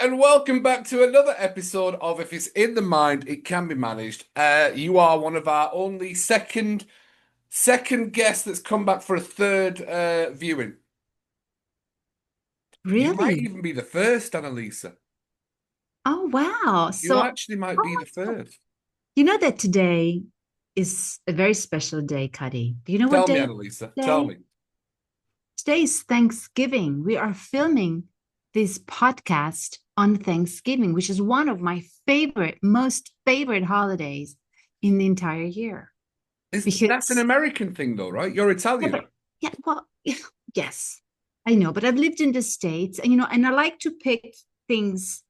and welcome back to another episode of If It's in the Mind, It Can Be Managed. You are one of our only second guests that's come back for a third viewing. You might Really? even be the first, Annalisa. Oh, wow. You So, actually might oh be the my God. first. You know that today is a very special day, Cuddy. Do you know what Tell me, day it is Annalisa. Tell today? me. Today is Thanksgiving. We are filming this podcast on Thanksgiving, which is one of my most favorite holidays in the entire year. That's an Because, American thing, though, right? You're yeah, Italian. but yeah, well, yes, I know, but I've lived in the States and I like to pick things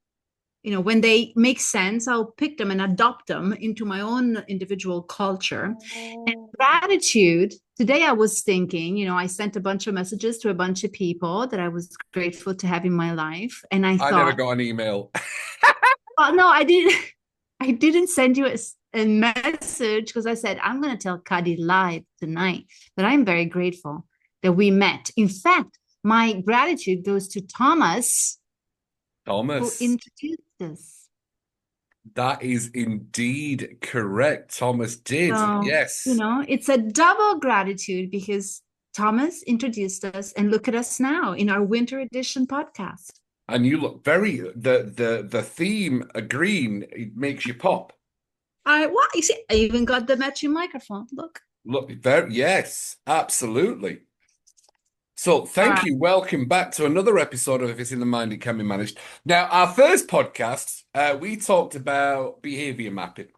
when they make sense, I'll pick them and adopt them into my own individual culture. And Oh. gratitude, today I was thinking, I sent a bunch of messages to a bunch of people that I was grateful to have in my life. And I I never thought, got an email. oh, no, I didn't. I didn't send you a message because I said, I'm going to tell Cuddy live tonight that I'm very grateful that we met. In fact, my gratitude goes to Thomas, who Thomas. introduced us. That is indeed correct. Thomas did. So, Yes. it's a double gratitude because Thomas introduced us and look at us now in our winter edition podcast. And you look very the theme green, it makes you pop. You see, I even got the matching microphone. Look. Look very yes, absolutely. So All thank right. you. Welcome back to another episode of If It's in the Mind, It Can Be Managed. Now, our first podcast, we talked about behavior mapping.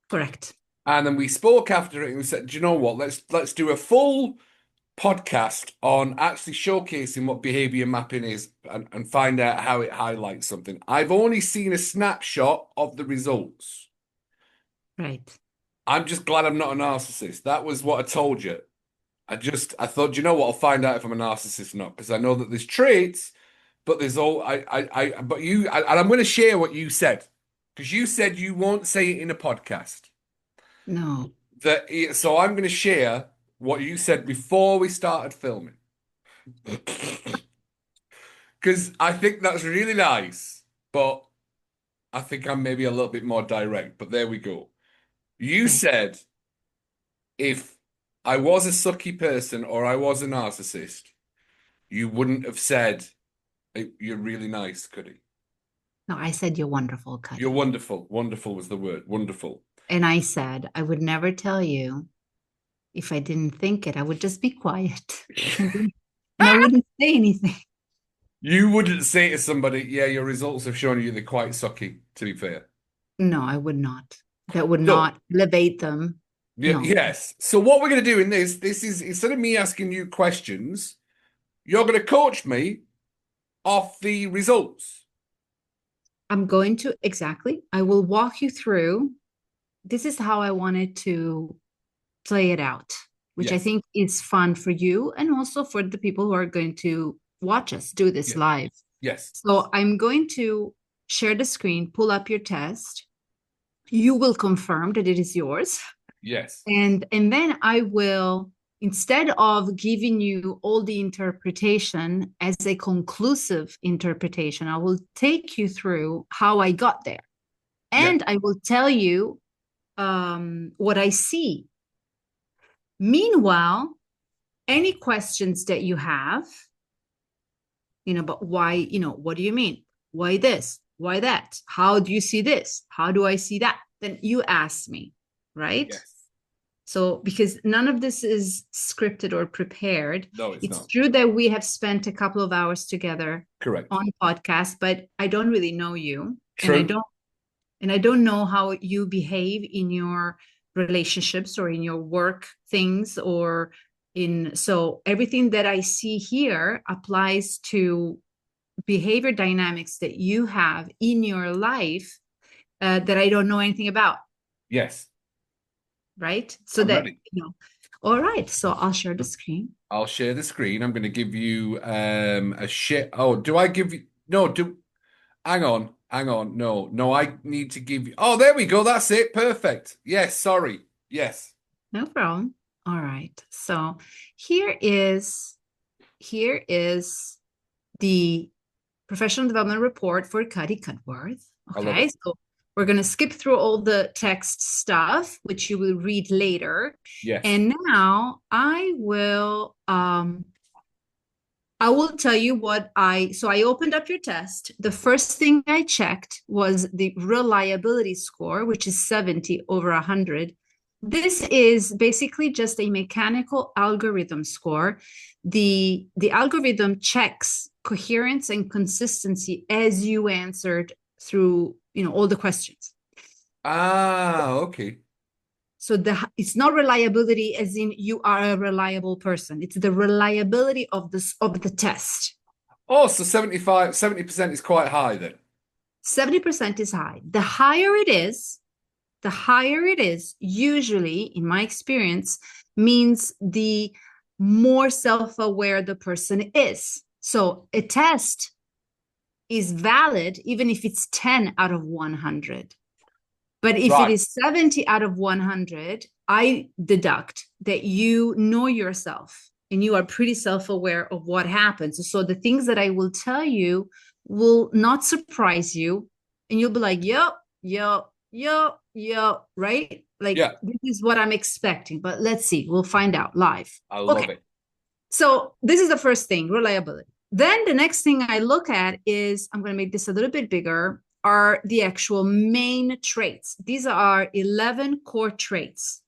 Correct. And then we spoke after it and we said, do you know what? Let's do a full podcast on actually showcasing what behavior mapping is and find out how it highlights something. I've only seen a snapshot of the results. Right. I'm just glad I'm not a narcissist. That was what I told you. I thought, you know what? I'll find out if I'm a narcissist or not, because I know that there's traits, but there's all, but and I'm going to share what you said, because you said you won't say it in a podcast. No. So I'm going to share what you said before we started filming, because I think that's really nice, but I think I'm maybe a little bit more direct, but there we go. You Right. said if I was a sucky person or I was a narcissist, you wouldn't have said you're really nice, Cuddy. No, I said you're wonderful, You're Cuddy. wonderful. Wonderful was the word. Wonderful. And I said I would never tell you if I didn't think it. I would just be quiet and I wouldn't say anything. You wouldn't say to somebody, yeah, your results have shown you they're quite sucky, to be fair. No, I would not. That would So, not elevate them. No. yes. So what we're going to do in this is instead of me asking you questions, you're going to coach me off the results. I will walk you through. This is how I wanted to play it out, which I Yes. think is fun for you and also for the people who are going to watch us do this Yes. live. Yes. So I'm going to share the screen, pull up your test. You will confirm that it is yours. Yes. And then I will, instead of giving you all the interpretation as a conclusive interpretation, I will take you through how I got there. Yes. And I will tell you what I see. Meanwhile, any questions that you have, but why, what do you mean? Why this? Why that? How do you see this? How do I see that? Then you ask me, right? Yes. So, because none of this is scripted or prepared, No, it's it's not. true that we have spent a couple of hours together Correct. on podcast, but I don't really know you, and True. I don't know how you behave in your relationships or in your work things or in so everything that I see here applies to behavior dynamics that you have in your life that I don't know anything about, Yes. right? So I'm that ready. all right, so I'll share the screen. I'll share the screen. I'm going to give you a shit. Oh, do I give you? No, do hang on. Hang on. No, no, I need to give you. Oh, there we go. That's it. Perfect. Yes, sorry. Yes. No problem. All right. So here is here is the professional development report for Cuddy Cudworth. I love Okay, it. so we're going to skip through all the text stuff, which you will read later. Yes. And now I will tell you so I opened up your test. The first thing I checked was the reliability score, which is 70 over 100. This is basically just a mechanical algorithm score. The algorithm checks coherence and consistency as you answered through, all the questions. Ah, okay. So it's not reliability as in you are a reliable person. It's the reliability of the test. Oh, so 70% is quite high then. 70% is high. The higher it is, usually, in my experience, means the more self-aware the person is. So a test is valid even if it's 10 out of 100. But if it Right. is 70 out of 100, I deduct that you know yourself and you are pretty self-aware of what happens. So the things that I will tell you will not surprise you. And you'll be like, yo, yo, yo, yo, right? Like, Yeah, this is what I'm expecting. But let's see. We'll find out live. I Okay. love it. So this is the first thing, reliability. Then the next thing I look at is, I'm going to make this a little bit bigger, are the actual main traits. These are 11 core traits,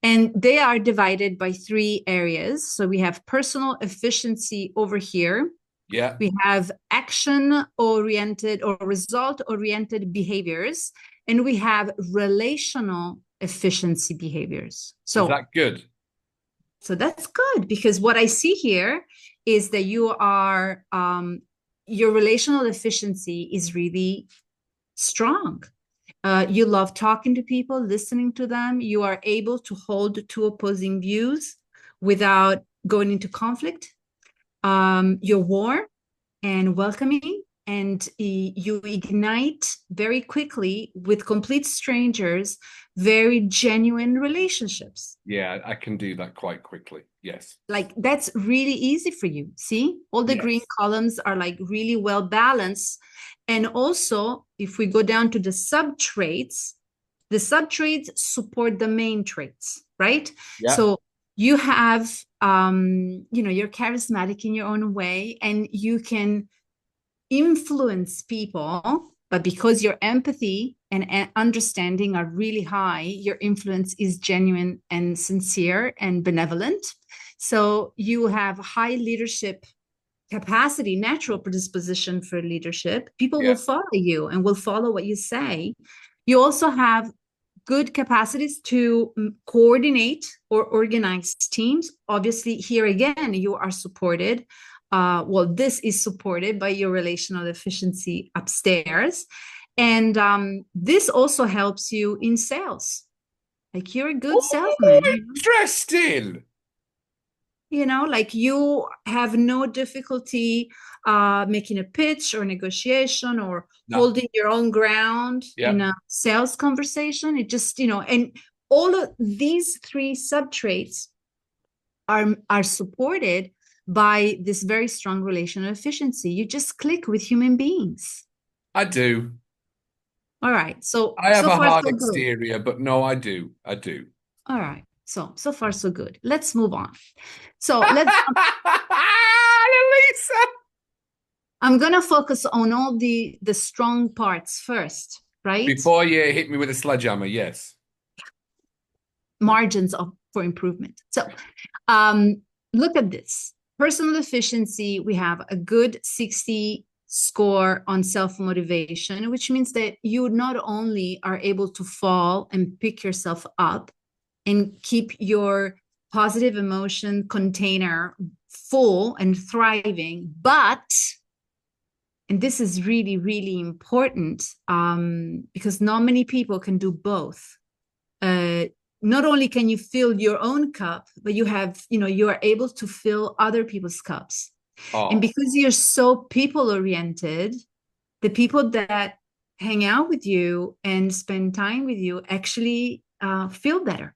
and they are divided by 3 areas. So we have personal efficiency over here. Yeah. We have action-oriented or result-oriented behaviors, and we have relational efficiency behaviors. Is that good? So that's good, because what I see here is that your relational efficiency is really strong. You love talking to people, listening to them. You are able to hold 2 opposing views without going into conflict. You're warm and welcoming, and you ignite very quickly with complete strangers very genuine relationships. Yeah, I can do that quite quickly. Yes. Like, that's really easy for you. See, all the green Yes. columns are like really well balanced. And also, if we go down to the sub traits support the main traits, right? Yeah. So you have, you're charismatic in your own way, and you can influence people, but because your empathy and understanding are really high, your influence is genuine and sincere and benevolent. So you have high leadership capacity, natural predisposition for leadership. People will Yeah. follow you and will follow what you say. You also have good capacities to coordinate or organize teams. Obviously, here again, you are supported. This is supported by your relational efficiency upstairs. And this also helps you in sales. Like, you're a good Oh, salesman. interesting. Like, you have no difficulty making a pitch or negotiation or No. holding your own ground in Yeah. a sales conversation. It just, and all of these 3 sub traits are supported by this very strong relational efficiency. You just click with human beings. I do. All right. So I have a far, hard so good. exterior, but no, I do. I do. All right. So far, so good. Let's move on. So let's Annalisa! I'm gonna focus on all the strong parts first, right? Before you hit me with a sledgehammer, yes. Margins for improvement. So look at this. Personal efficiency, we have a good 60 score on self-motivation, which means that you not only are able to fall and pick yourself up and keep your positive emotion container full and thriving, but, and this is really, really important, because not many people can do both. Not only can you fill your own cup, but you are able to fill other people's cups. And Oh, because you're so people oriented, the people that hang out with you and spend time with you actually feel better,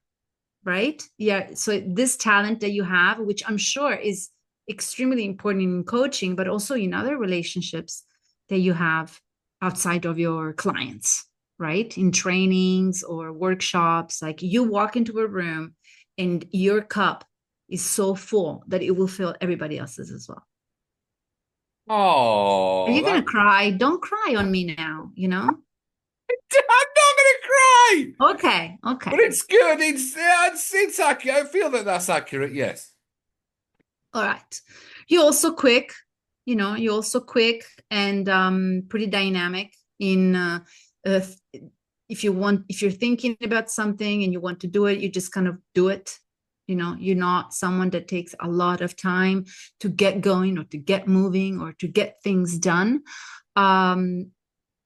right? Yeah. So this talent that you have, which I'm sure is extremely important in coaching, but also in other relationships, that you have outside of your clients, right? In trainings or workshops, like you walk into a room and your cup is so full that it will fill everybody else's as well. Are Oh, you gonna that cry? Don't cry on me now, you know? I'm not gonna cry. Okay, But okay. it's good. It's accurate. I feel that that's accurate. Yes. All right. You're also quick, you're also quick and pretty dynamic in uh, if you're thinking about something and you want to do it, you just kind of do it. You're not someone that takes a lot of time to get going or to get moving or to get things done. Um,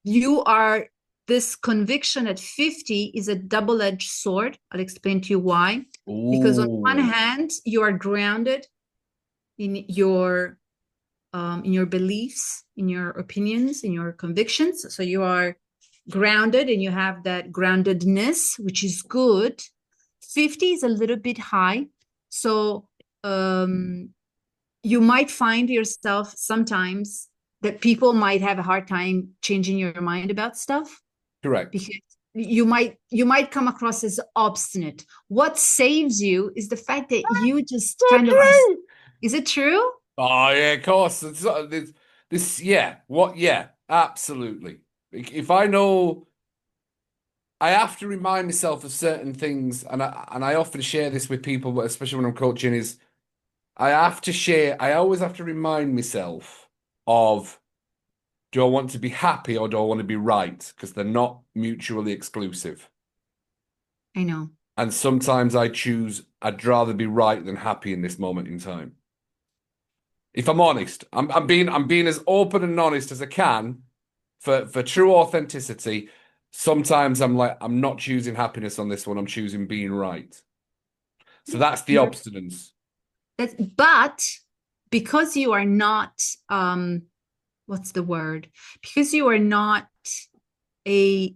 you are this conviction at 50 is a double-edged sword. I'll explain to you why. Because on one Ooh. hand, you are grounded in your beliefs, in your opinions, in your convictions. So you are grounded and you have that groundedness, which is good. 50 is a little bit high. So you might find yourself sometimes that people might have a hard time changing your mind about stuff Correct. because you might come across as obstinate. What saves you is the fact that you just So kind of are. true. Is it true? Oh yeah, of course. Yeah. What? Yeah. Absolutely. If I know, I have to remind myself of certain things, and I often share this with people, but especially when I'm coaching, is I have to share. I always have to remind myself of, do I want to be happy or do I want to be right? Because they're not mutually exclusive. I know. And sometimes I choose I'd rather be right than happy in this moment in time. If I'm honest, I'm being as open and honest as I can for true authenticity. Sometimes I'm like, I'm not choosing happiness on this one, I'm choosing being right. So that's the You're, obstinance. but because you are not, what's the word? Because you are not a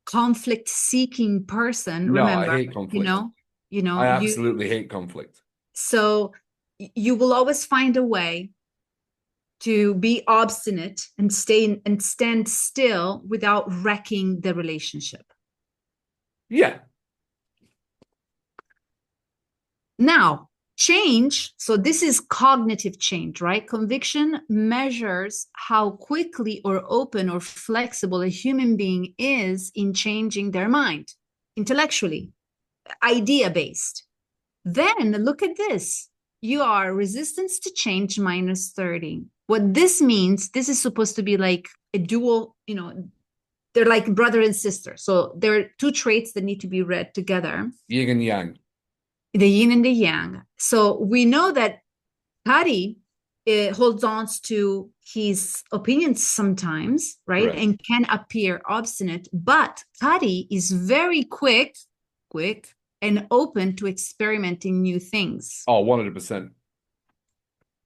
conflict seeking person, No, I remember, hate you conflict. know, you know, I you, absolutely hate conflict. so you will always find a way to be obstinate and stand still without wrecking the relationship. Yeah. Now, change, so this is cognitive change, right? Conviction measures how quickly or open or flexible a human being is in changing their mind intellectually, idea based. Then look at this. You are resistance to change minus 30. What this means, this is supposed to be like a dual, they're like brother and sister. So there are two traits that need to be read together, Yin and yang. the yin and the yang. So we know that Cuddy holds on to his opinions sometimes, right? Correct. And can appear obstinate, but Cuddy is very quick, and open to experimenting new things. Oh, 100%.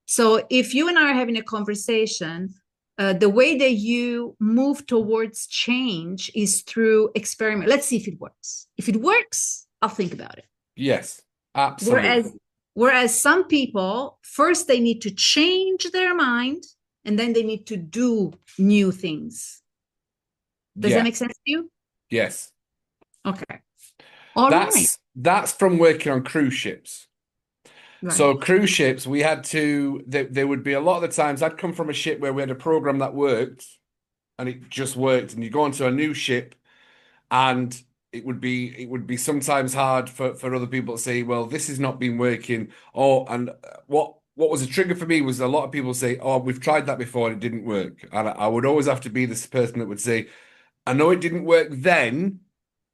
So if you and I are having a conversation, the way that you move towards change is through experiment. Let's see if it works. If it works, I'll think about it. Yes, absolutely. Whereas some people first they need to change their mind and then they need to do new things. Does that Yeah. make sense to you? Yes. Okay. All right. That's from working on cruise ships. Right. So cruise ships, we had to. There would be a lot of the times I'd come from a ship where we had a program that worked, and it just worked. And you go onto a new ship, and it would be sometimes hard for other people to say, well, this has not been working. Oh, and what was a trigger for me was a lot of people say, oh, we've tried that before and it didn't work. And I would always have to be this person that would say, I know it didn't work then,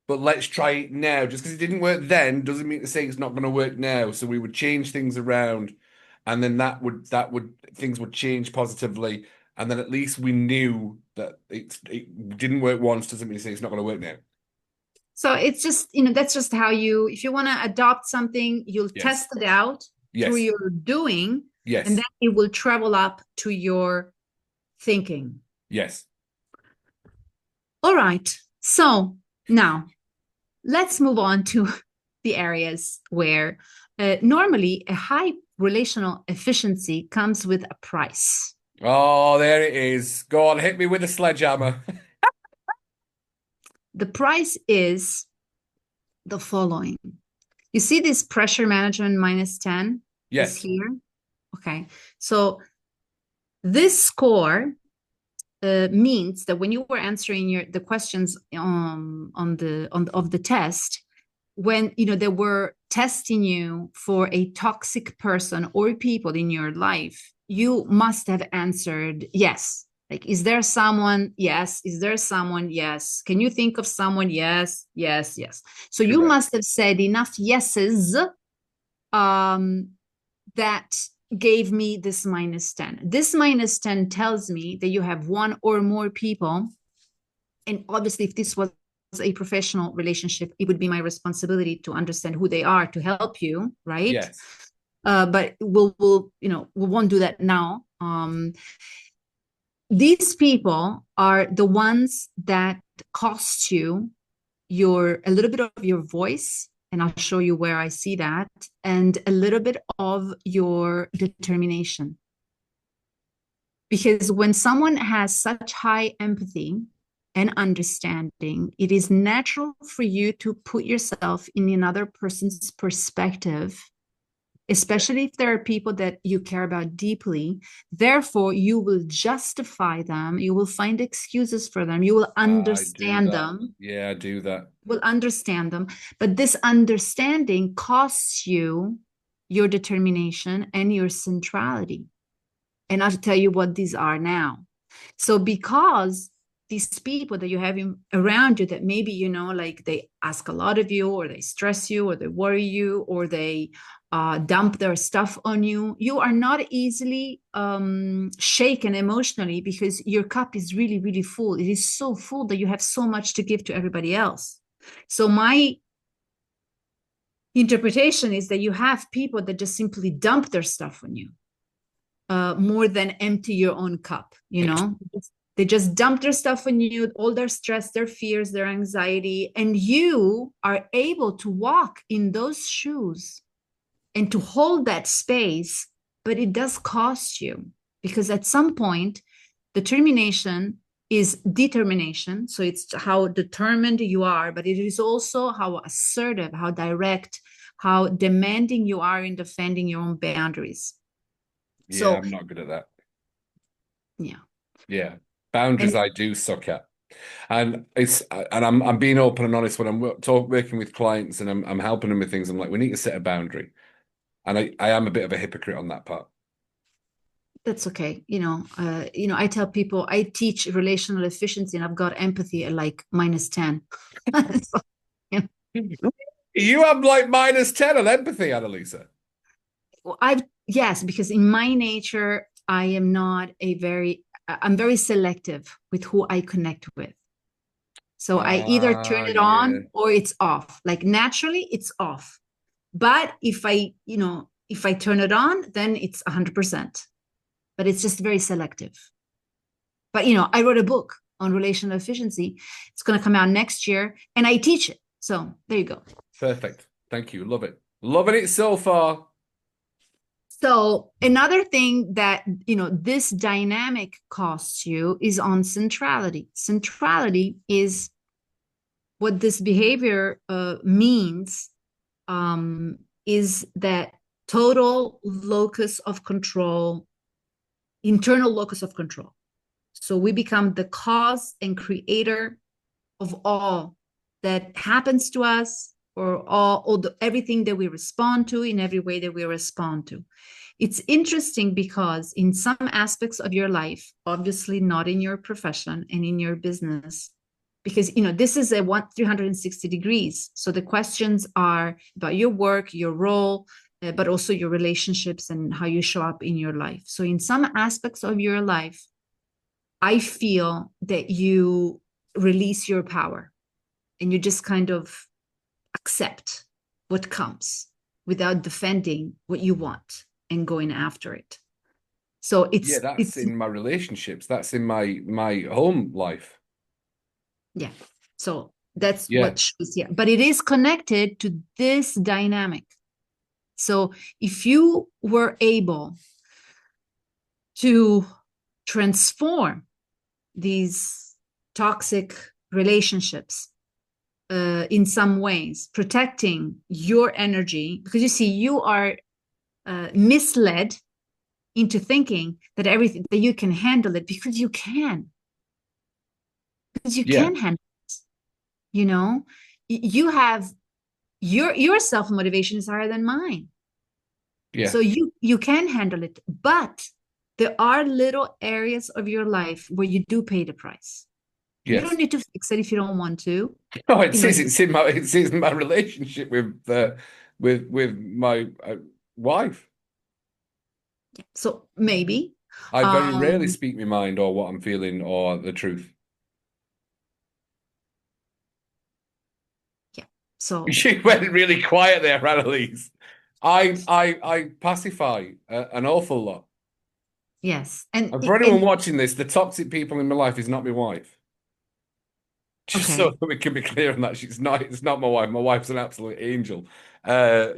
but let's try it now. Just because it didn't work then doesn't mean to say it's not going to work now. So we would change things around, and then that would things would change positively, and then at least we knew that it didn't work once doesn't mean to say it's not going to work now. So it's just, that's just how if you want to adopt something, you'll Yes, test it out through yes, your doing, and then yes, it will travel up to your thinking. yes. All right. So now let's move on to the areas where normally a high relational efficiency comes with a price. Oh, there it is. Go on, hit me with a sledgehammer. The price is the following. You see this pressure management minus 10 is Yes. here. Okay. So this score means that when you were answering the questions of the test, when they were testing you for a toxic person or people in your life, you must have answered yes. Like, is there someone? Yes. Is there someone? Yes. Can you think of someone? Yes, yes, yes. So you Correct. must have said enough yeses um, that gave me this minus 10. This minus 10 tells me that you have one or more people. And obviously, if this was a professional relationship, it would be my responsibility to understand who they are to help you, right? Yes. But we won't do that now. These people are the ones that cost you a little bit of your voice, and I'll show you where I see that, and a little bit of your determination. Because when someone has such high empathy and understanding, it is natural for you to put yourself in another person's perspective, especially if there are people that you care about deeply. Therefore, you will justify them, you will find excuses for them, you will I do understand that. them, Yeah, I do that. will understand them. But this understanding costs you your determination and your centrality. And I'll tell you what these are now. So, because these people that you have around you that maybe, like they ask a lot of you, or they stress you, or they worry you, or they dump their stuff on you, you are not easily shaken emotionally because your cup is really, really full. It is so full that you have so much to give to everybody else. So, my interpretation is that you have people that just simply dump their stuff on you more than empty your own cup. They just dump their stuff on you, all their stress, their fears, their anxiety, and you are able to walk in those shoes and to hold that space. But it does cost you, because at some point determination is determination, so it's how determined you are, but it is also how assertive, how direct, how demanding you are in defending your own boundaries. Yeah, So I'm not good at that. yeah. Yeah. Boundaries And I do suck at. And I'm being open and honest when I'm working with clients and I'm helping them with things. I'm like, we need to set a boundary. And I am a bit of a hypocrite on that part. that's okay. I tell people I teach relational efficiency and I've got empathy at like minus 10. So, you know, You have like minus 10 on empathy, Annalisa. yes, because in my nature, I'm very selective with who I connect with. So I either turn Ah, it yeah. on or it's off. Like naturally, it's off. But if I turn it on, then it's 100%. But it's just very selective. But I wrote a book on relational efficiency. It's going to come out next year, and I teach it. So there you go. Perfect. Thank you. Love it. Loving it so far. So another thing that this dynamic costs you is on centrality. Centrality is what this behavior means, is that total locus of control, internal locus of control. So we become the cause and creator of all that happens to us, or everything that we respond to, in every way that we respond to. It's interesting because in some aspects of your life, obviously not in your profession and in your business, because this is a 360 degrees. So the questions are about your work, your role, but also your relationships and how you show up in your life. So in some aspects of your life, I feel that you release your power and you just kind of accept what comes without defending what you want and going after it. So Yeah, that's it's in my relationships. That's in my home life. yeah. So that's Yeah. what shows here. But it is connected to this dynamic. So if you were able to transform these toxic relationships in some ways, protecting your energy, because you see, you are misled into thinking that everything that you can handle it because you Yeah. can handle it. You know, you have your self motivation is higher than mine, Yeah. so you can handle it. But there are little areas of your life where you do pay the price. You don't Yes. need to fix it if you don't want to. Oh, it You know, says it's in my relationship with my wife. so maybe, I very rarely um, speak my mind or what I'm feeling or the truth. yeah. So She went really quiet there, Annalise. I pacify an awful lot. yes, And for anyone watching this, the toxic people in my life is not my wife. Just so okay. that we can be clear on that, she's not. It's not my wife. My wife's an absolute angel.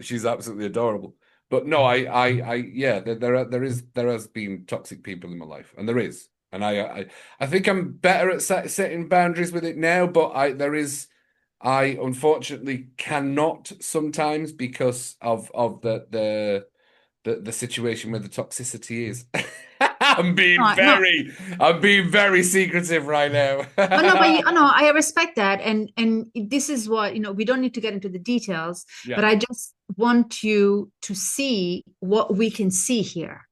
She's absolutely adorable. But no, yeah, there has been toxic people in my life, and there is, and I think I'm better at setting boundaries with it now. But I unfortunately cannot sometimes because of the situation where the toxicity is. No, I'm being very secretive right now. oh no, but oh no, I respect that, and this is what, we don't need to get into the details, Yeah, but I just want you to see what we can see here,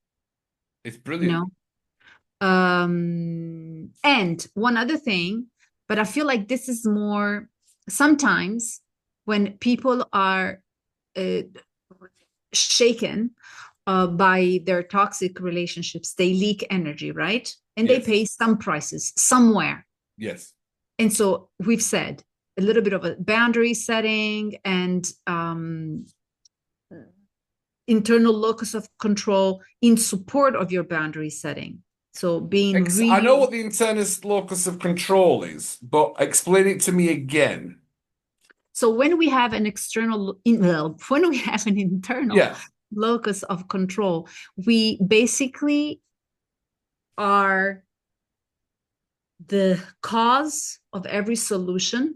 it's you brilliant. know. And one other thing, but I feel like this is more sometimes when people are uh, shaken by their toxic relationships, they leak energy, right? And they Yes, pay some prices somewhere. yes. And so we've said a little bit of a boundary setting and internal locus of control in support of your boundary setting. So being I know really, what the internal locus of control is, but explain it to me again. so when we have an well, when we have an internal Yeah, locus of control, we basically are the cause of every solution.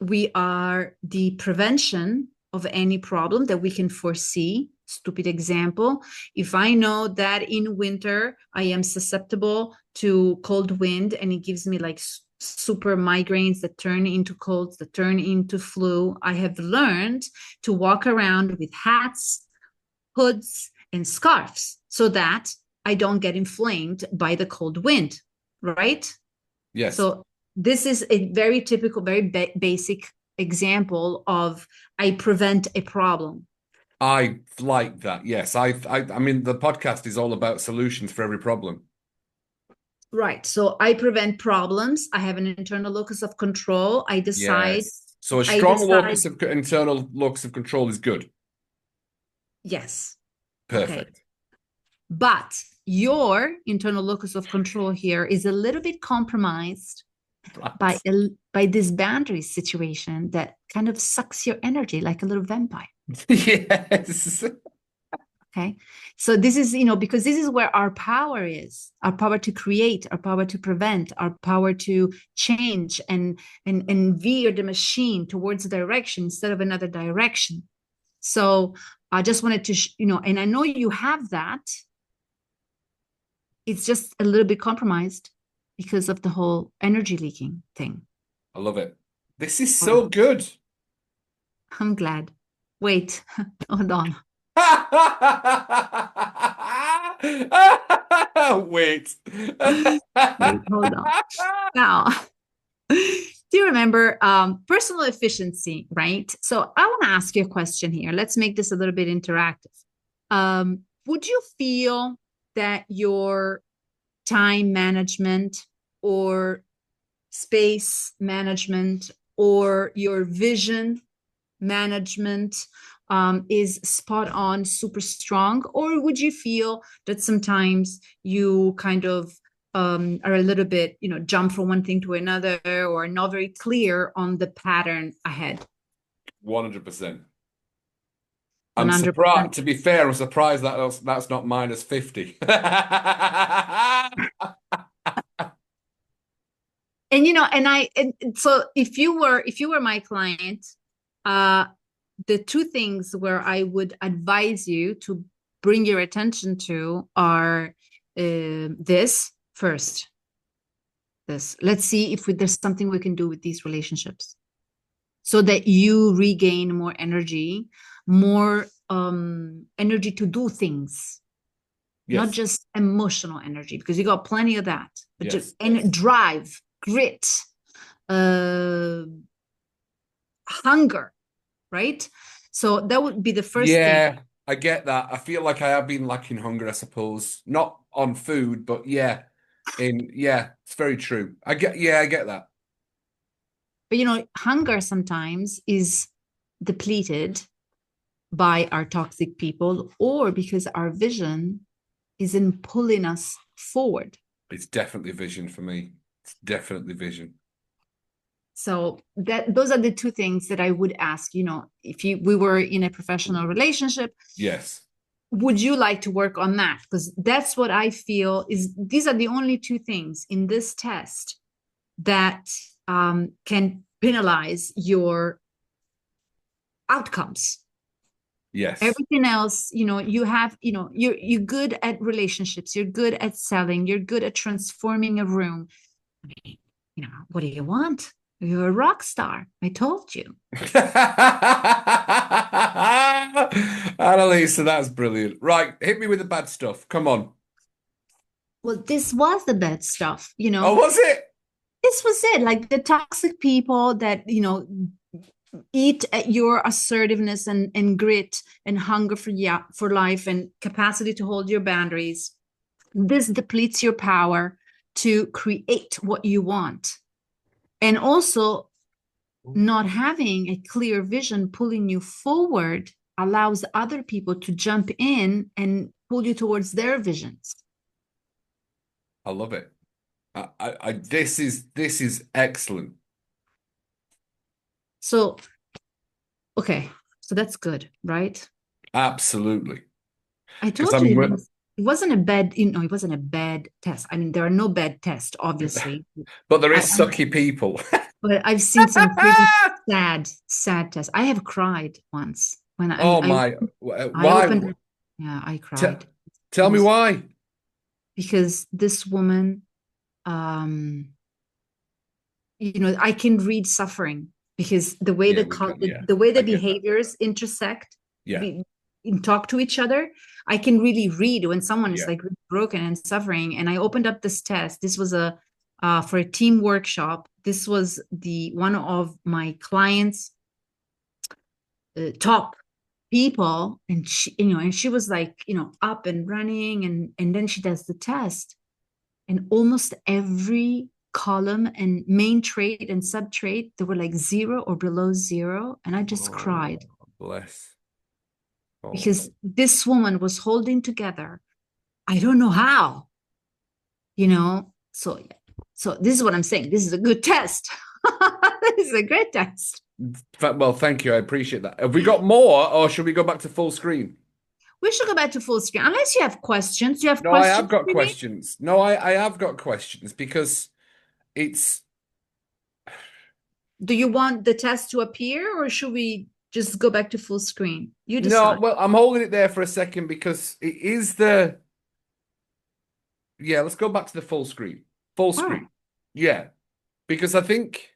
We are the prevention of any problem that we can foresee. Stupid example. If I know that in winter I am susceptible to cold wind and it gives me like super migraines that turn into colds, that turn into flu, I have learned to walk around with hats, hoods, and scarves so that I don't get inflamed by the cold wind, right? yes. So this is a very typical, very basic example of I prevent a problem. I like that. Yes, I mean, the podcast is all about solutions for every problem. Right. So I prevent problems. I have an internal locus of control. I decide, Yes. So a I strong decide, locus of internal locus of control is good. yes. Okay. Perfect. But your internal locus of control here is a little bit compromised by Right. by this boundary situation that kind of sucks your energy like a little vampire. Yes. Okay. So this is, because this is where our power to create, our power to prevent, our power to change and veer the machine towards a direction instead of another direction. So I just wanted to, and I know you have that. It's just a little bit compromised because of the whole energy leaking thing. I love it. This is Or so good. I'm glad. Wait, hold on. Wait. Wait, hold on. Now, do you remember personal efficiency, right? So I want to ask you a question here. Let's make this a little bit interactive. Would you feel that your time management or space management or your vision management is spot on, super strong? Or would you feel that sometimes you kind of are a little bit, jump from one thing to another or not very clear on the pattern ahead? 100%. I'm surprised, 100%. to be fair, I'm surprised that that's not minus 50. And and so if you were my client, uh the two things where I would advise you to bring your attention to are this first. This, let's see if there's something we can do with these relationships so that you regain more energy, more energy to do things, not Yes, just emotional energy, because you got plenty of that, but just yes. drive, grit, uh hunger, right? So that would be the first thing. Yeah, I get that. I feel like I have been lacking hunger, I suppose. Not on food, but yeah, yeah, it's very true. I get that. But hunger sometimes is depleted by our toxic people, or because our vision isn't pulling us forward. It's definitely vision for me. It's definitely vision. So that those are the two things that I would ask. If we were in a professional relationship, Yes. would you like to work on that? Because that's what I feel is these are the only two things in this test that can penalize your outcomes. Yes. Everything else, you have, you're good at relationships, you're good at selling, you're good at transforming a room. I mean, what do you want? You're a rock star. I told you. Annalisa, that's brilliant. Right, hit me with the bad stuff. Come on. Well, this was the bad stuff. Oh, was it? This was it. Like the toxic people that, eat at your assertiveness and grit and hunger for life and capacity to hold your boundaries. This depletes your power to create what you want. And also, not having a clear vision pulling you forward allows other people to jump in and pull you towards their visions. I love it. This is excellent. So, okay, so that's good, right? Absolutely. I Because told you it wasn't a bad, it wasn't a bad test. I mean, there are no bad tests, obviously. but there I, is sucky people. but I've seen some pretty sad tests. I have cried once when Oh my, I why? opened. Yeah, I T cried. It tell me was why. because this woman, um, I can read suffering because the way Yeah, we can. Yeah, the way I the get that. behaviors intersect, Yeah, be, talk to each other. I can really read when someone is yeah. like really broken and suffering. And I opened up this test. This was a for a team workshop. This was the one of my clients' top people, and she was like, up and running, and then she does the test, and almost every column and main trait and sub trait, they were like 0 or below 0, and I just Oh, cried bless. Oh, because this woman was holding together. I don't know how, so yeah. So this is what I'm saying. This is a good test. This is a great test. well, thank you. I appreciate that. Have we got more, or should we go back to full screen? We should go back to full screen unless you have questions. You have No, I have questions got for me? questions. No, I have got questions because it's Do you want the test to appear, or should we just go back to full screen? You no. decide. Well, I'm holding it there for a second because it is the yeah. Let's go back to the full screen. Full All right. screen. Yeah, because I think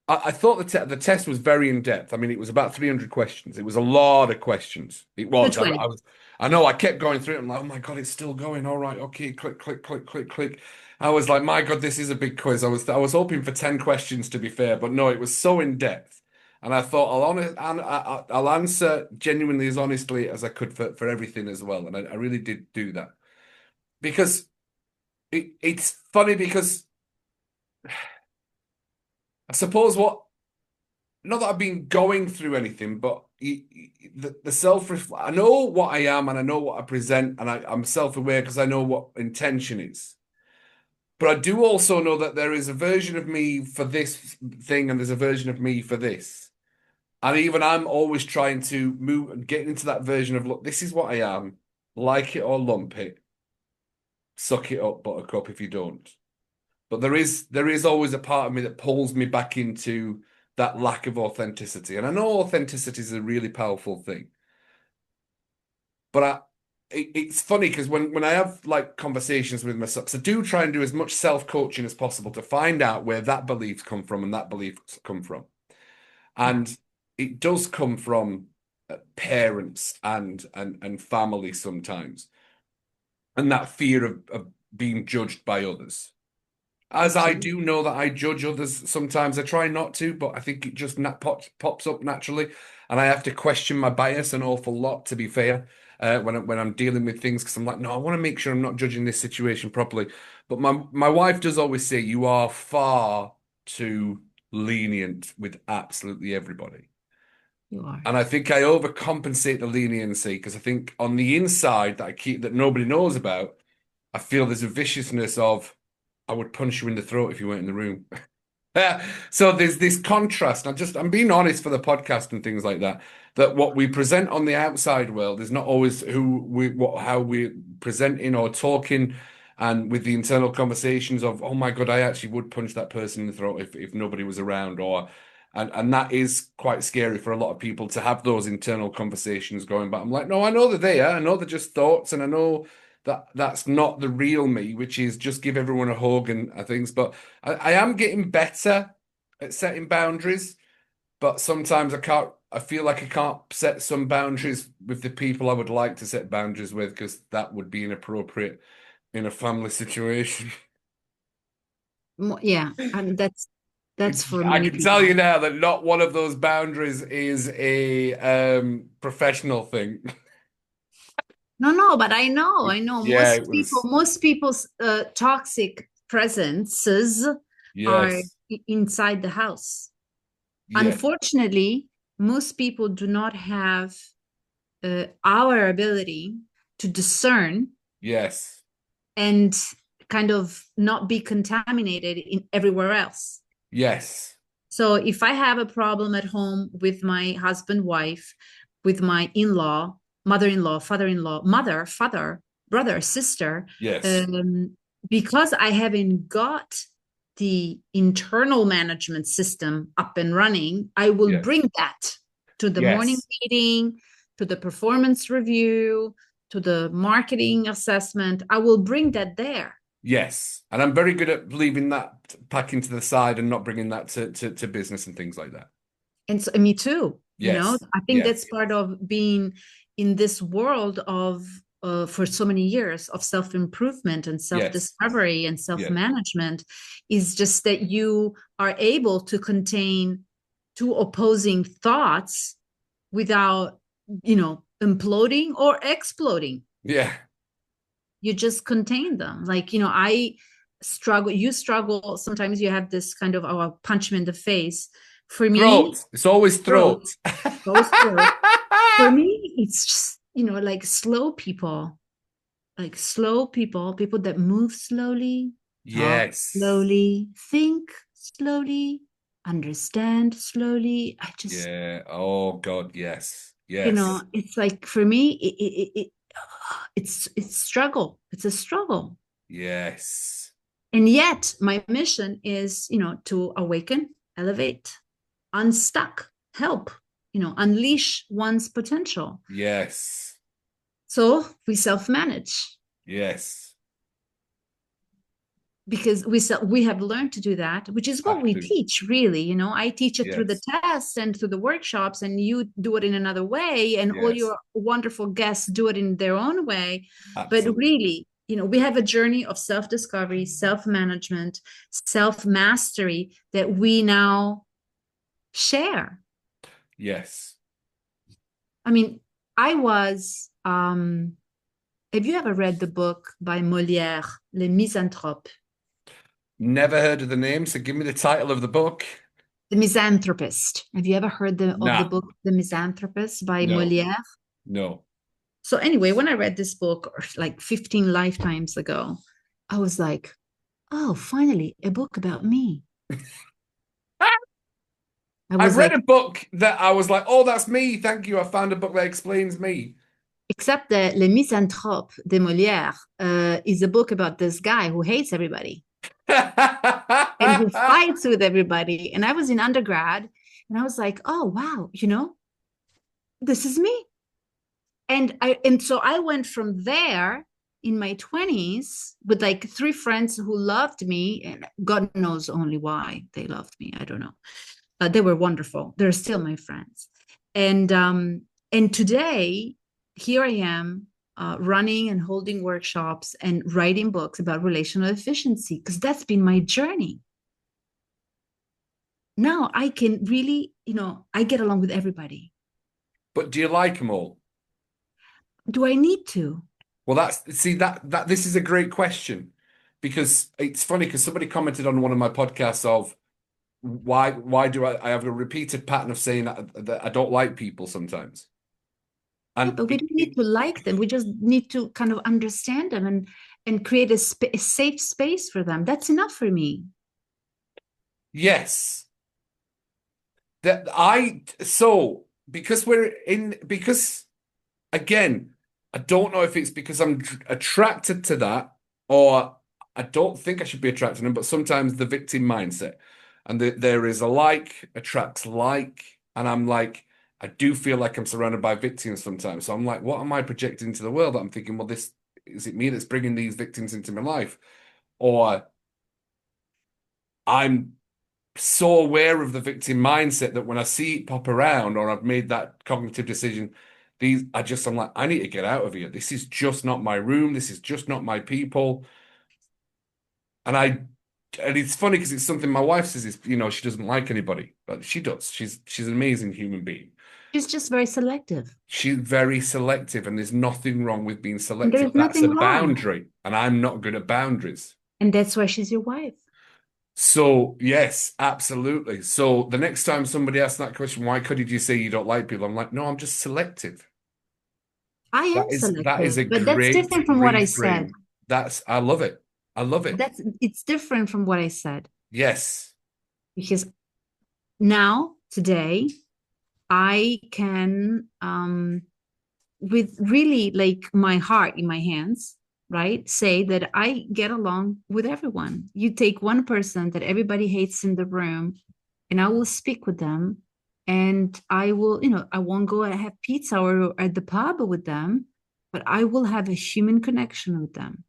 I thought the test was very in depth. I mean, it was about 300 questions. It was a lot of questions. It was. I 220. was. I know. I kept going through it. I'm like, oh my God, it's still going. All right, okay. Click, click, click, click, click. I was like, my God, this is a big quiz. I was hoping for 10 questions to be fair, but no, it was so in depth. And I thought I'll answer genuinely as honestly as I could for everything as well. And I really did do that because it's funny because I suppose what not that I've been going through anything, but the I know what I am and I know what I present, and I'm self-aware because I know what intention is. But I do also know that there is a version of me for this thing, and there's a version of me for this. And even I'm always trying to move and get into that version of, look, this is what I am. like it or lump it, suck it up, buttercup, if you don't. But there is always a part of me that pulls me back into that lack of authenticity. And I know authenticity is a really powerful thing. But it's funny because when I have like conversations with myself, 'cause I do try and do as much self-coaching as possible to find out where that belief's come from and that belief's come from. Yeah. And it does come from parents and family sometimes, and that fear of being judged by others. As I Absolutely. do know that I judge others sometimes, I try not to, but I think it just pops up naturally, and I have to question my bias an awful lot, to be fair, when I'm dealing with things, because I'm like, no, I want to make sure I'm not judging this situation properly. But my wife does always say you are far too lenient with absolutely everybody. You are. And I think I overcompensate the leniency because I think on the inside that I keep that nobody knows about, I feel there's a viciousness of I would punch you in the throat if you weren't in the room. So there's this contrast. I'm being honest for the podcast and things like that, that what we present on the outside world is not always how we're presenting or talking, and with the internal conversations of, oh my God, I actually would punch that person in the throat if nobody was around, or and that is quite scary for a lot of people to have those internal conversations going. But I'm like, no, I know they're there. I know they're just thoughts, and I know that that's not the real me, which is just give everyone a hug and things. But I am getting better at setting boundaries, but sometimes I can't. I feel like I can't set some boundaries with the people I would like to set boundaries with because that would be inappropriate in a family situation. Yeah, I mean that's for I many can tell people. you now that not one of those boundaries is a professional thing. No, no, but I know Yeah, it was. most people's toxic presences are Yes, inside the house. yes, Unfortunately, most people do not have our ability to discern yes, and kind of not be contaminated in everywhere else. yes, So if I have a problem at home with my husband, wife, with my in-law, mother-in-law, father-in-law, mother, father, brother, sister, yes, um, because I haven't got the internal management system up and running, I will yes, bring that to the morning yes. meeting, to the performance review, to the marketing assessment. I will bring that there. Yes, and I'm very good at leaving that packing to the side and not bringing that to business and things like that. And so, me too. Yes, I think yes, that's part of being in this world of for so many years of self-improvement and yes, self-discovery and yes, self-management is just that you are able to contain two opposing thoughts without, imploding or exploding. yeah. You just contain them. Like, I struggle, you struggle. Sometimes you have this kind of, oh, I'll punch him in the face. For me, Throat. It's always throat, throat. always throat. For me, it's just, like slow people, people that move slowly, talk Yes. slowly, think slowly, understand slowly. Yeah. Oh God, yes. Yes. It's like for me, it's struggle. It's a struggle. Yes. And yet my mission is, to awaken, elevate, unstuck, help, unleash one's potential. Yes. So we self-manage Yes. because we have learned to do that, which is what Have we to. teach, really. I teach it through the Yes. tests and through the workshops, and you do it in another way, and all Yes. your wonderful guests do it in their own way. But Absolutely. really, we have a journey of self-discovery, self-management, self-mastery that we now share. Yes. I mean, I was have you ever read the book by Molière, Les Misanthropes? Never heard of the name, so give me the title of the book. The Misanthropist. Have you ever heard of the Nah. book The Misanthropist by No. Molière? No. So anyway, when I read this book like 15 lifetimes ago, I was like, oh, finally, a book about me. I I've was read like, a book that I was like, oh, that's me. Thank you. I found a book that explains me. Except that Les Misanthropes de Molière is a book about this guy who hates everybody and who fights with everybody. And I was in undergrad and I was like, oh, wow, this is me. And so I went from there in my 20s with like three friends who loved me, and God knows only why they loved me. I don't know. They were wonderful. They're still my friends. And today, here I am, running and holding workshops and writing books about relational efficiency, because that's been my journey. Now I can really, I get along with everybody. But do you like them all? Do I need to? Well, that this is a great question because it's funny because somebody commented on one of my podcasts of why do I have a repeated pattern of saying that I don't like people sometimes. Yeah, And but we don't need to like them. We just need to kind of understand them and create a safe space for them. That's enough for me. yes, that I so because again, I don't know if it's because I'm attracted to that or I don't think I should be attracted to them, but sometimes the victim mindset and there is a like attracts like, and I'm like, I do feel like I'm surrounded by victims sometimes. So I'm like, what am I projecting into the world? That I'm thinking, well, this is it me that's bringing these victims into my life, or I'm so aware of the victim mindset that when I see it pop around or I've made that cognitive decision, I'm like, I need to get out of here. This is just not my room. This is just not my people. And it's funny because it's something my wife says is, she doesn't like anybody, but she does. She's an amazing human being. She's just very selective. She's very selective, and there's nothing wrong with being And selective. there's That's a nothing wrong. boundary, and I'm not good at boundaries. And that's why she's your wife. So, yes, absolutely. So the next time somebody asks that question, why could you say you don't like people? I'm like, no, I'm just selective. I That am is that is selective, a but that's great different from what I said. reframe. I love it. I love it. It's different from what I said. Yes. Because now, today, I can with really like my heart in my hands, right? Say that I get along with everyone. You take one person that everybody hates in the room, and I will speak with them. And I will, I won't go and have pizza or at the pub with them, but I will have a human connection with them.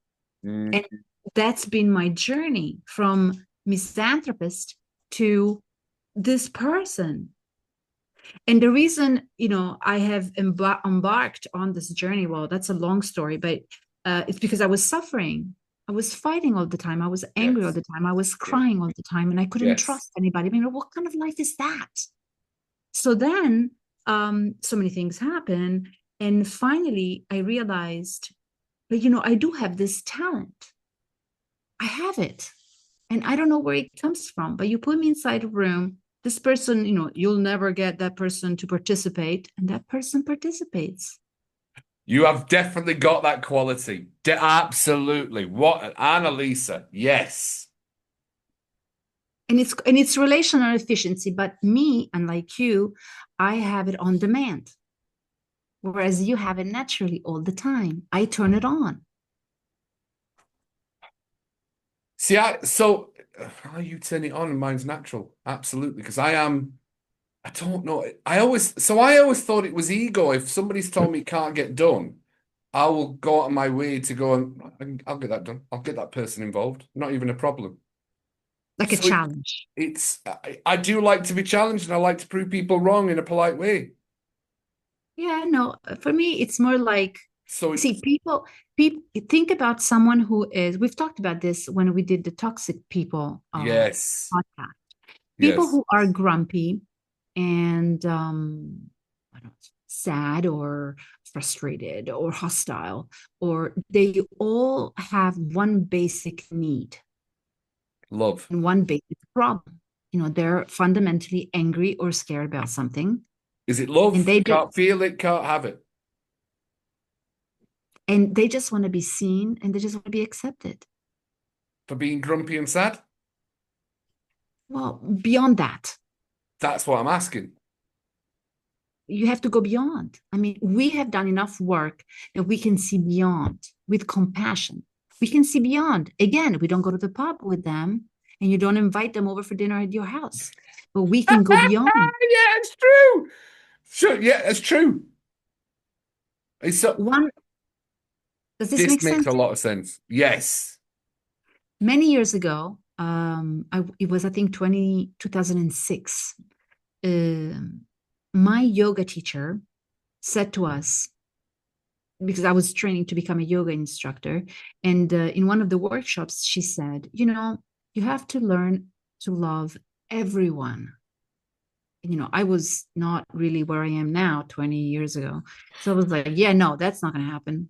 Mm. And that's been my journey from misanthropist to this person. And the reason, I have embarked on this journey, well, that's a long story, but it's because I was suffering. I was fighting all the time. I was angry all Yes. the time. I was Yes. crying all the time, and I couldn't Yes. trust anybody. I mean, what kind of life is that? So then, so many things happen. And finally, I realized that, I do have this talent. I have it. And I don't know where it comes from, but you put me inside a room, this person, you'll never get that person to participate, and that person participates. You have definitely got that quality. Absolutely. What an Annalisa. Yes. And it's relational efficiency, but me, unlike you, I have it on demand. Whereas you have it naturally all the time. I turn it on. See, how you turn it on and mine's natural. Absolutely. Because I don't know. I always thought it was ego. If somebody's told me it can't get done, I will go out of my way to go and I'll get that done. I'll get that person involved. Not even a problem. Like a So challenge. I do like to be challenged and I like to prove people wrong in a polite way. Yeah, no, for me, it's more like, So see, it's people think about someone who is, we've talked about this when we did the toxic people yes, podcast. People yes, who are grumpy and I don't know, sad or frustrated or hostile, or they all have one basic need love. and one basic problem. They're fundamentally angry or scared about something, Is it and love? they just Can't feel it, can't have it. want to be seen, and they just want to be accepted. For being grumpy and sad? Well, beyond that, That's what I'm asking. you have to go beyond. I mean, we have done enough work that we can see beyond with compassion. We can see beyond. Again, we don't go to the pub with them and you don't invite them over for dinner at your house, but we can go beyond. Yeah, it's true. Sure, yeah, it's true. It's so, One, does this this make makes sense? a lot of sense. Yes. Many years ago, it was, I think, 2006. My yoga teacher said to us, because I was training to become a yoga instructor. And in one of the workshops, she said, you have to learn to love everyone. I was not really where I am now 20 years ago. So I was like, yeah, no, that's not going to happen.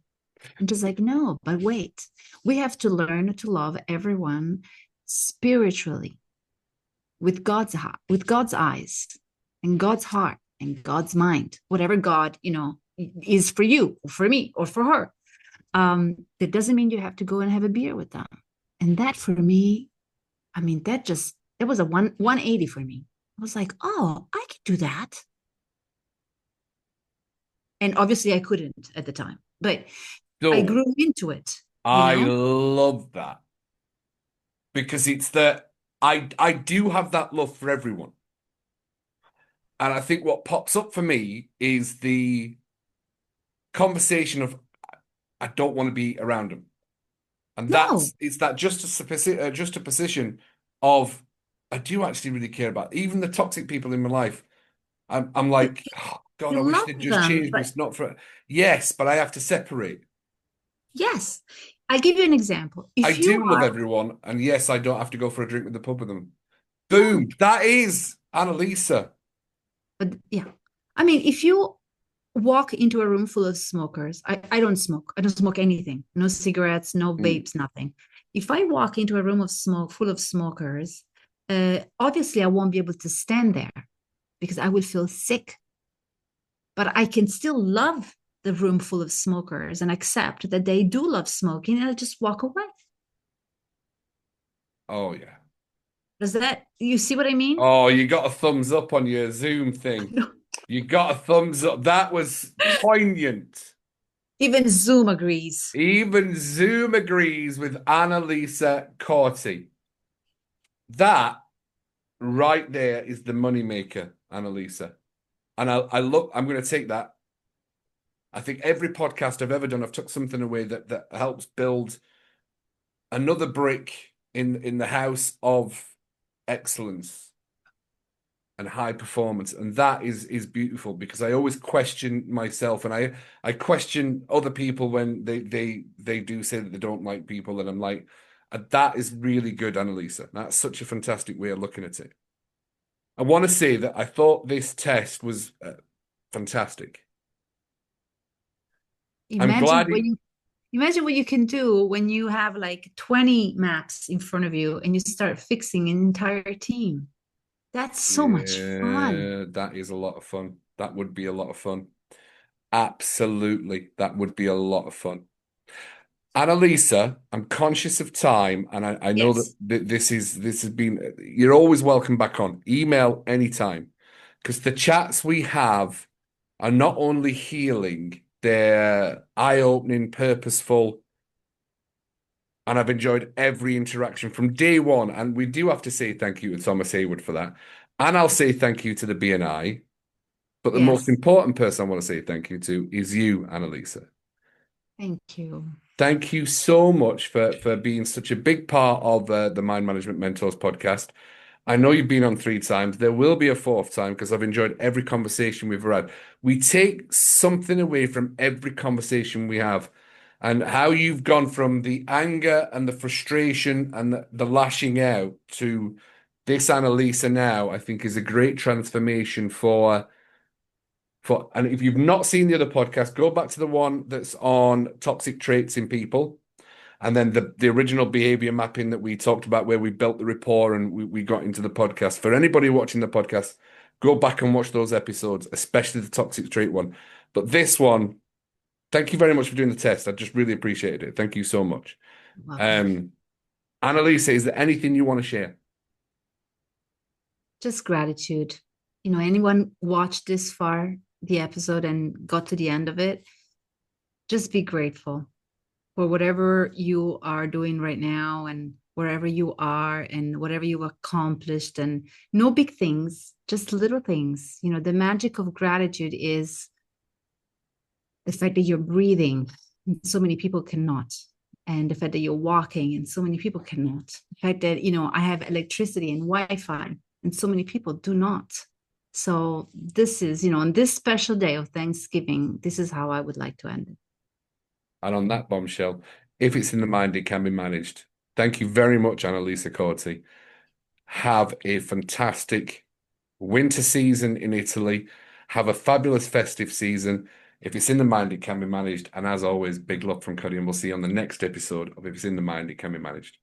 And just like, no, but wait, we have to learn to love everyone spiritually with God's eyes and God's heart and God's mind, whatever God, is for you, or for me, or for her. That doesn't mean you have to go and have a beer with them. And that for me, I mean, that was a 180 for me. I was like, oh, I could do that. And obviously I couldn't at the time, but I So grew into it, you I know? love that because it's that I do have that love for everyone. And I think what pops up for me is the conversation of I don't want to be around them. And No, it's that just a position of I do actually really care about even the toxic people in my life. I'm you, like, oh God, you I wish love they'd just them, change me. but It's not for yes, but I have to separate. yes. I give you an example. I If you do love are, everyone, and yes, I don't have to go for a drink with the pub with them. Boom. no, That is Annalisa. but yeah. I mean, if you walk into a room full of smokers, I don't smoke. I don't smoke anything. No cigarettes, no Mm. vapes, nothing. If I walk into a room of smoke full of smokers, obviously I won't be able to stand there because I will feel sick. But I can still love the room full of smokers and accept that they do love smoking and I just walk away. Oh yeah. Does that, you see what I mean? Oh, you got a thumbs up on your Zoom thing. No. You got a thumbs up. That was poignant. Even Zoom agrees. Even Zoom agrees with Annalisa Corti. That right there is the moneymaker, Annalisa. And I'm going to take that. I think every podcast I've ever done, I've took something away that helps build another brick in the house of excellence and high performance. And that is beautiful because I always question myself and I question other people when they do say that they don't like people. And I'm like, that is really good, Annalisa. That's such a fantastic way of looking at it. I want to say that I thought this test was fantastic. I'm Imagine glad what you imagine what you can do when you have like 20 maps in front of you and you start fixing an entire team. That's so much fun. yeah, that is a lot of fun. That would be a lot of fun. Absolutely. That would be a lot of fun. Annalisa, I'm conscious of time, and I know that Yes. this has been. You're always welcome back on. Email anytime, because the chats we have are not only healing, they're eye-opening, purposeful, and I've enjoyed every interaction from day one. And we do have to say thank you to Thomas Hayward for that, and I'll say thank you to the BNI. But the most Yes. important person I want to say thank you to is you, Annalisa. Thank you. Thank you so much for being such a big part of the Mind Management Mentors podcast. I know you've been on 3 times. There will be a fourth time because I've enjoyed every conversation we've had. We take something away from every conversation we have, and how you've gone from the anger and the frustration and the lashing out to this Annalisa now, I think is a great transformation and if you've not seen the other podcast, go back to the one that's on toxic traits in people. And then the original behavior mapping that we talked about, where we built the rapport and we got into the podcast. For anybody watching the podcast, go back and watch those episodes, especially the toxic trait one. But this one, thank you very much for doing the test. I just really appreciated it. Thank you so much. Welcome. Um, Annalisa, is there anything you want to share? Just gratitude. Anyone watched this far, the episode and got to the end of it, just be grateful for whatever you are doing right now and wherever you are and whatever you've accomplished, and no big things, just little things. You know, the magic of gratitude is the fact that you're breathing and so many people cannot, and the fact that you're walking and so many people cannot, the fact that, you know, I have electricity and Wi-Fi and so many people do not. So this is, you know, on this special day of Thanksgiving, this is how I would like to end it. And on that bombshell, if it's in the mind, it can be managed. Thank you very much, Annalisa Corti. Have a fantastic winter season in Italy. Have a fabulous festive season. If it's in the mind, it can be managed. And as always, big love from Cuddy, and we'll see you on the next episode of If It's in the Mind, It Can Be Managed.